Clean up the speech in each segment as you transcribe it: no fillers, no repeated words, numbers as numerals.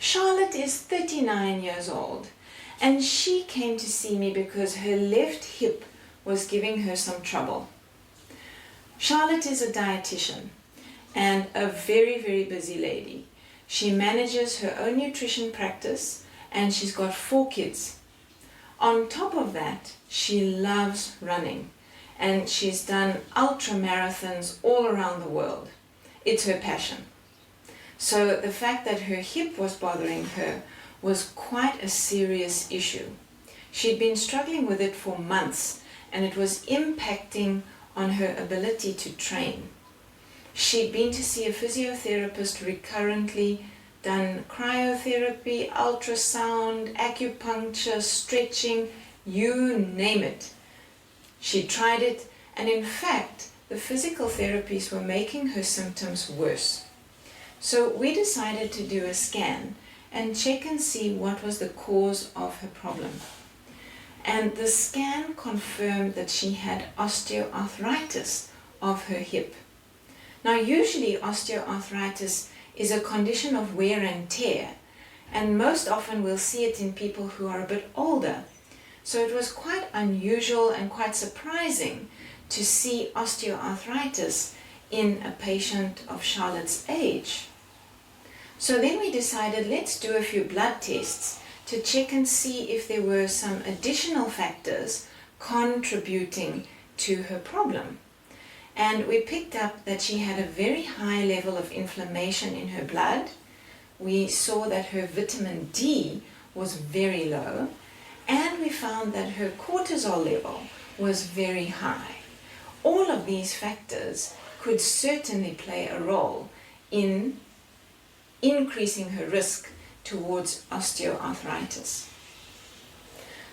Charlotte is 39 years old, and she came to see me because her left hip was giving her some trouble. Charlotte is a dietitian and a very, very busy lady. She manages her own nutrition practice and she's got 4 kids. On top of that, she loves running and she's done ultra marathons all around the world. It's her passion. So the fact that her hip was bothering her was quite a serious issue. She'd been struggling with it for months and it was impacting on her ability to train. She'd been to see a physiotherapist recurrently, done cryotherapy, ultrasound, acupuncture, stretching, you name it. She tried it, and in fact, the physical therapies were making her symptoms worse. So we decided to do a scan and check and see what was the cause of her problem. And the scan confirmed that she had osteoarthritis of her hip. Now, usually osteoarthritis is a condition of wear and tear, and most often we'll see it in people who are a bit older. So it was quite unusual and quite surprising to see osteoarthritis in a patient of Charlotte's age. So then we decided, let's do a few blood tests to check and see if there were some additional factors contributing to her problem. And we picked up that she had a very high level of inflammation in her blood. We saw that her vitamin D was very low, and we found that her cortisol level was very high. All of these factors could certainly play a role in increasing her risk towards osteoarthritis.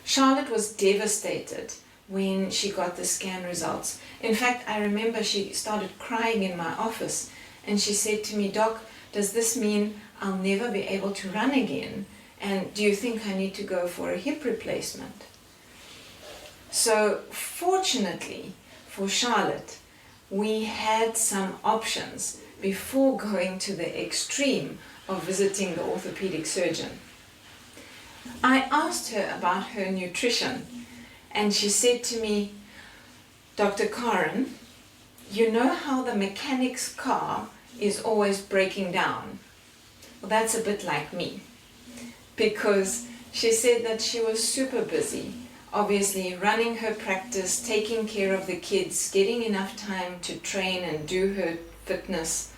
Charlotte was devastated when she got the scan results. In fact, I remember she started crying in my office and she said to me, "Doc, does this mean I'll never be able to run again? And do you think I need to go for a hip replacement?" So fortunately for Charlotte, we had some options before going to the extreme of visiting the orthopedic surgeon. I asked her about her nutrition, and she said to me, "Dr. Karen, you know how the mechanic's car is always breaking down?" Well, that's a bit like me, because she said that she was super busy, obviously running her practice, taking care of the kids, getting enough time to train and do her fitness.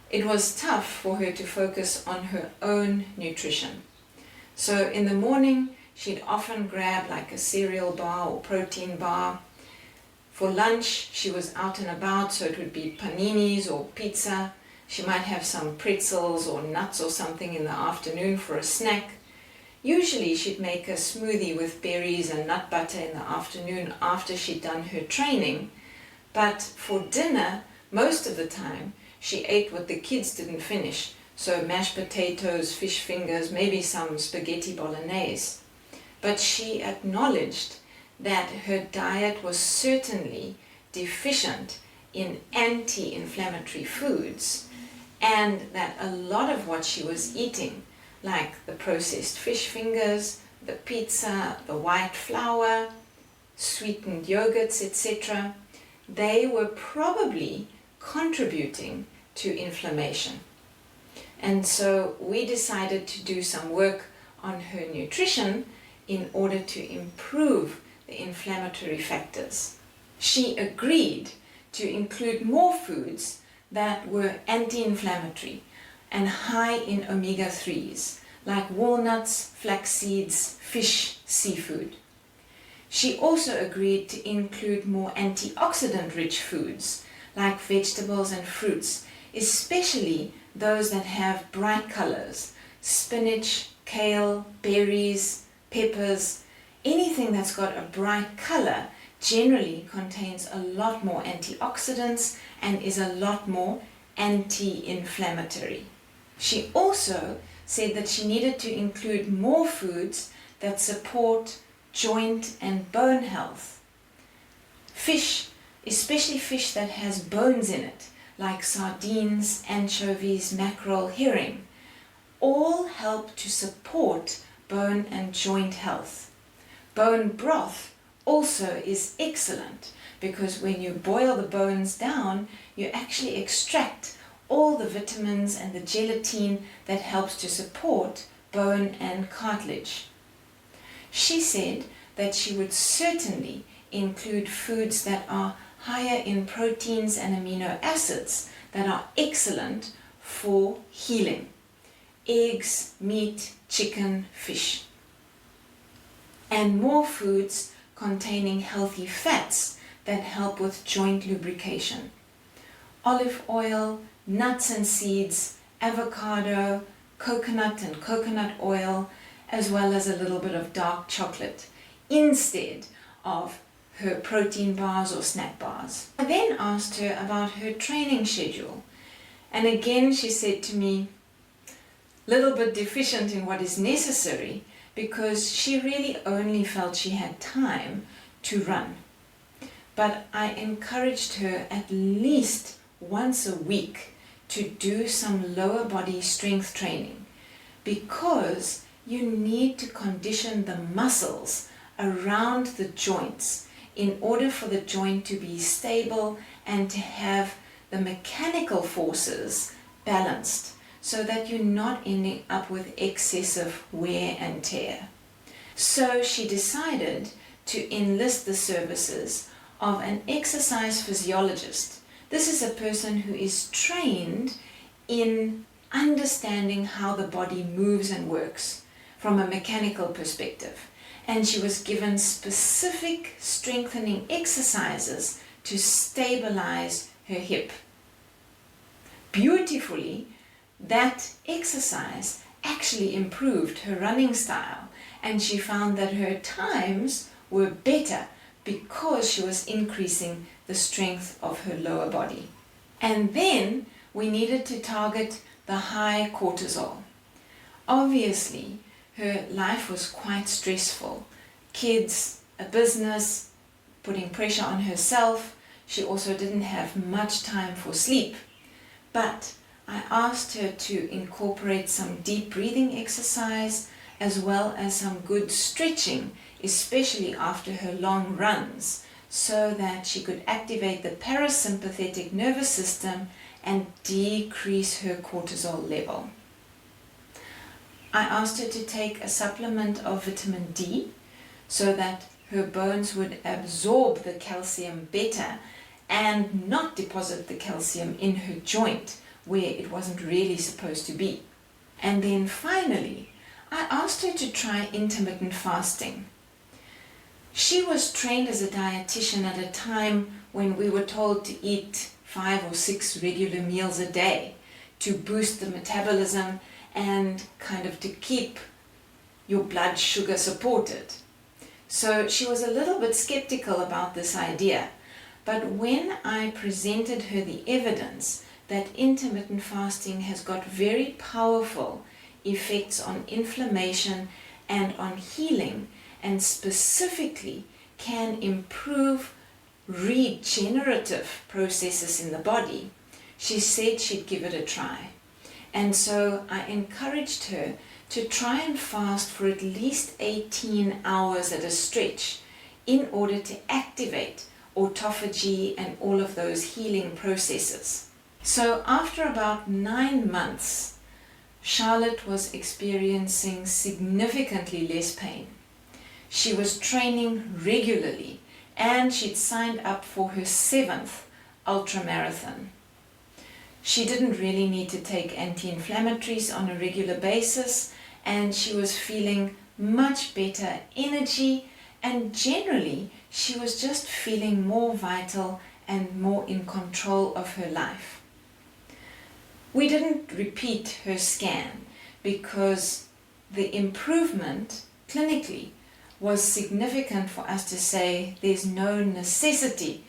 It was tough for her to focus on her own nutrition. So in the morning, she'd often grab like a cereal bar or protein bar. For lunch, she was out and about, so it would be paninis or pizza. She might have some pretzels or nuts or something in the afternoon for a snack. Usually she'd make a smoothie with berries and nut butter in the afternoon after she'd done her training. But for dinner, most of the time, she ate what the kids didn't finish. So mashed potatoes, fish fingers, maybe some spaghetti bolognese. But she acknowledged that her diet was certainly deficient in anti-inflammatory foods, and that a lot of what she was eating, like the processed fish fingers, the pizza, the white flour, sweetened yogurts, etc., they were probably contributing to inflammation. And so we decided to do some work on her nutrition in order to improve the inflammatory factors. She agreed to include more foods that were anti-inflammatory and high in omega-3s, like walnuts, flax seeds, fish, seafood. She also agreed to include more antioxidant-rich foods, like vegetables and fruits, especially those that have bright colors: spinach, kale, berries, peppers. Anything that's got a bright color generally contains a lot more antioxidants and is a lot more anti-inflammatory. She also said that she needed to include more foods that support joint and bone health. Fish, especially fish that has bones in it, like sardines, anchovies, mackerel, herring, all help to support bone and joint health. Bone broth also is excellent because when you boil the bones down, you actually extract all the vitamins and the gelatin that helps to support bone and cartilage. She said that she would certainly include foods that are higher in proteins and amino acids that are excellent for healing. Eggs, meat, chicken, fish. And more foods containing healthy fats that help with joint lubrication. Olive oil, nuts and seeds, avocado, coconut and coconut oil, as well as a little bit of dark chocolate instead of her protein bars or snack bars. I then asked her about her training schedule, and again she said to me, little bit deficient in what is necessary because she really only felt she had time to run. But I encouraged her at least once a week to do some lower body strength training because you need to condition the muscles around the joints in order for the joint to be stable and to have the mechanical forces balanced so that you're not ending up with excessive wear and tear. So she decided to enlist the services of an exercise physiologist. This is a person who is trained in understanding how the body moves and works from a mechanical perspective. And she was given specific strengthening exercises to stabilize her hip. Beautifully, that exercise actually improved her running style, and she found that her times were better because she was increasing the strength of her lower body. And then we needed to target the high cortisol. Obviously, her life was quite stressful. Kids, a business, putting pressure on herself. She also didn't have much time for sleep. But I asked her to incorporate some deep breathing exercise as well as some good stretching, especially after her long runs, so that she could activate the parasympathetic nervous system and decrease her cortisol level. I asked her to take a supplement of vitamin D so that her bones would absorb the calcium better and not deposit the calcium in her joint where it wasn't really supposed to be. And then finally, I asked her to try intermittent fasting. She was trained as a dietitian at a time when we were told to eat 5 or 6 regular meals a day to boost the metabolism and kind of to keep your blood sugar supported. So she was a little bit skeptical about this idea. But when I presented her the evidence that intermittent fasting has got very powerful effects on inflammation and on healing, and specifically can improve regenerative processes in the body, she said she'd give it a try. And so I encouraged her to try and fast for at least 18 hours at a stretch in order to activate autophagy and all of those healing processes. So after about 9 months, Charlotte was experiencing significantly less pain. She was training regularly and she'd signed up for her 7th ultramarathon. She didn't really need to take anti-inflammatories on a regular basis, and she was feeling much better energy, and generally she was just feeling more vital and more in control of her life. We didn't repeat her scan because the improvement clinically was significant for us to say there's no necessity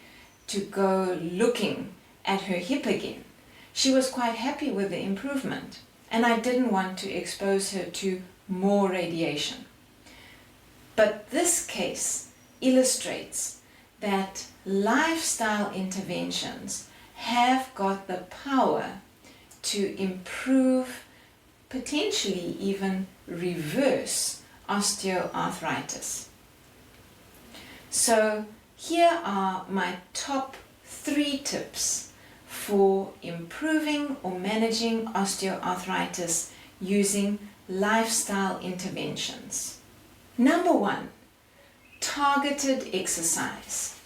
to go looking at her hip again. She was quite happy with the improvement, and I didn't want to expose her to more radiation. But this case illustrates that lifestyle interventions have got the power to improve potentially even reverse osteoarthritis. So here are my top 3 tips for improving or managing osteoarthritis using lifestyle interventions. Number 1, targeted exercise.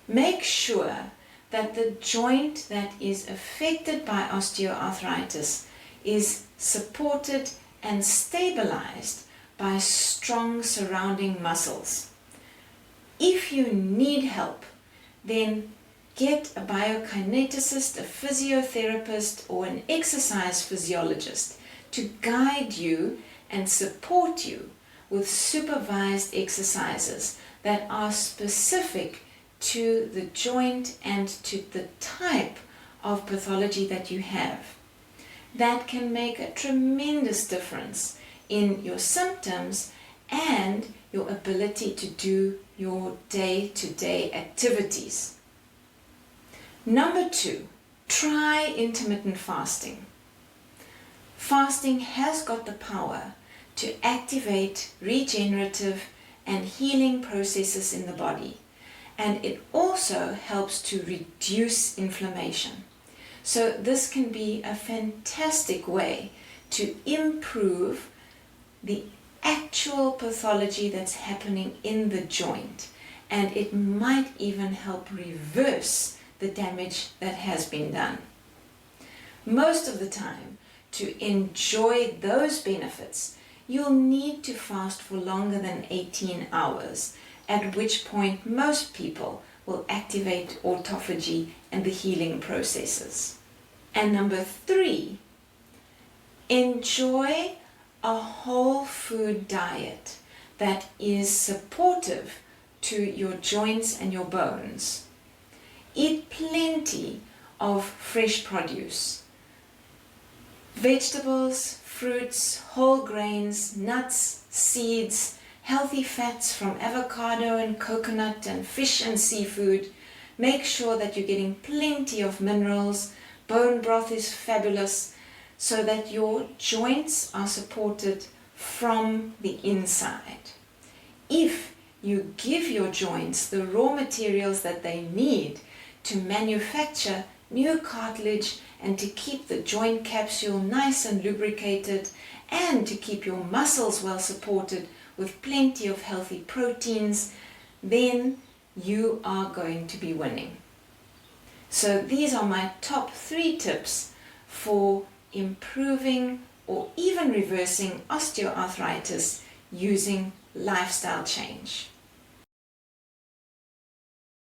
Make sure that the joint that is affected by osteoarthritis is supported and stabilized by strong surrounding muscles. If you need help, then get a biokineticist, a physiotherapist, or an exercise physiologist to guide you and support you with supervised exercises that are specific to the joint and to the type of pathology that you have. That can make a tremendous difference in your symptoms and your ability to do your day-to-day activities. Number 2, try intermittent fasting. Fasting has got the power to activate regenerative and healing processes in the body, and it also helps to reduce inflammation. So this can be a fantastic way to improve the actual pathology that's happening in the joint, and it might even help reverse the damage that has been done. Most of the time, to enjoy those benefits, you'll need to fast for longer than 18 hours, at which point most people will activate autophagy and the healing processes. And number 3, enjoy a whole food diet that is supportive to your joints and your bones. Eat plenty of fresh produce, vegetables, fruits, whole grains, nuts, seeds, healthy fats from avocado and coconut and fish and seafood. Make sure that you're getting plenty of minerals. Bone broth is fabulous, so that your joints are supported from the inside. If you give your joints the raw materials that they need to manufacture new cartilage and to keep the joint capsule nice and lubricated, and to keep your muscles well supported with plenty of healthy proteins, then you are going to be winning. So these are my top 3 tips for improving or even reversing osteoarthritis using lifestyle change.